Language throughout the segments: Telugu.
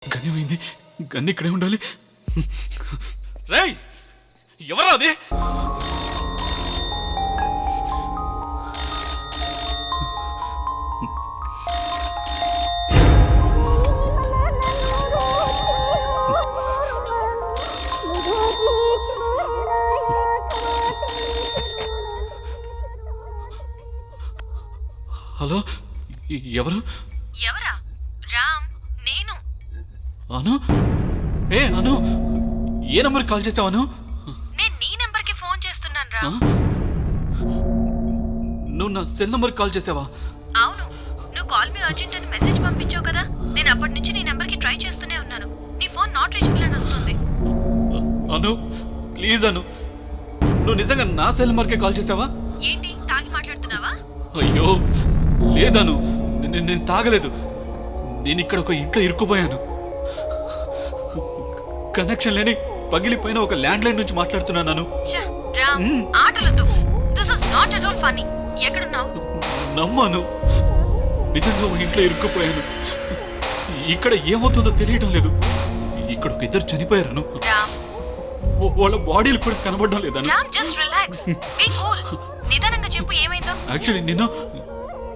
గన్యమైంది. గన్ను ఇక్కడే ఉండాలి. రేయ్, ఎవరా అది? హలో, ఎవరు? ఎవరా? రామ్, నేను. అను? ఏ అను, ఏ నంబర్ కాల్ చేసావు అను? నేను నీ నంబర్ కి ఫోన్ చేస్తున్నాను రామ్. నువ్వు నా సెల్ నంబర్ కాల్ చేసావా? అవును, నువ్వు కాల్ మీ అర్జెంట్ అని మెసేజ్ పంపించావు కదా. నేను అప్పటి నుంచి నీ నంబర్ కి ట్రై చేస్తూనే ఉన్నాను. నీ ఫోన్ నాట్ రీచబుల్ అని వస్తుంది. అను ప్లీజ్ అను, నువ్వు నిజంగా నా సెల్ నంబర్కే కాల్ చేసావా? ఏంటి, తాగి మాట్లాడుతున్నావా? అయ్యో లేదను, నేను తాగలేదు. నేను ఇక్కడ ఒక ఇంట్లో ఇరుక్కుపోయాను. కనెక్షన్ లేని పగిలిపోయిన ఒక ల్యాండ్ లైన్ నుంచి మాట్లాడుతున్నాను. ఛ, రామ్, ఆటలొద్దు. This is not at all funny. ఎక్కడున్నావు? నమ్మను, నిజంగా ఒక ఇంట్లో ఇరుక్కుపోయాను. ఇక్కడ ఏమవుతుందో తెలియడం లేదు. ఇక్కడ ఒక ఇద్దరు చనిపోయారను. రామ్, వాళ్ళ బాడీలు కూడా కనబడడం లేదను. Ram, just relax. Be cool. నిదానంగా చెప్పు, ఏమైందో? యాక్చువల్లీ నేను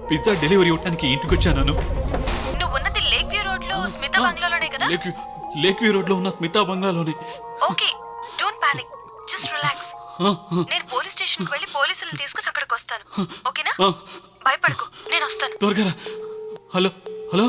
పిజ్జా డెలివరీ ఇవ్వడానికి ఇంటికి వచ్చాను. నువ్వు ఉన్నది లేక్ వ్యూ రోడ్ లో స్మిత బంగ్లాలోనే కదా? లేక్ వ్యూ రోడ్ లో ఉన్న స్మితా బంగ్లాలోనే. Okay, don't panic, just relax. నేను పోలీస్ స్టేషన్ కి వెళ్ళి పోలీసులను తీసుకుని అక్కడికి వస్తాను. ఓకేనా? భయపడకు, నేను వస్తాను. త్వరగా రా. Hello hello,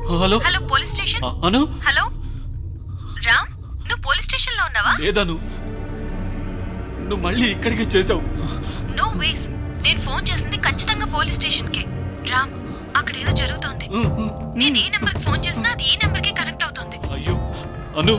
hello hello hello, police station. అను? హలో రామ్, నువ్వు పోలీస్ స్టేషన్ లో ఉన్నావా? లేదను, నువ్వు మళ్ళీ ఇక్కడికి చేసావు. నో వేస్, నేను ఫోన్ చేసింది ఖచ్చితంగా పోలీస్ స్టేషన్ కే. రామ్, అక్కడ ఏదో జరుగుతోంది. నేను ఏ నెంబర్ కి ఫోన్ చేసినా అది ఈ నెంబర్ కి కనెక్ట్ అవుతుంది. అయ్యో అను,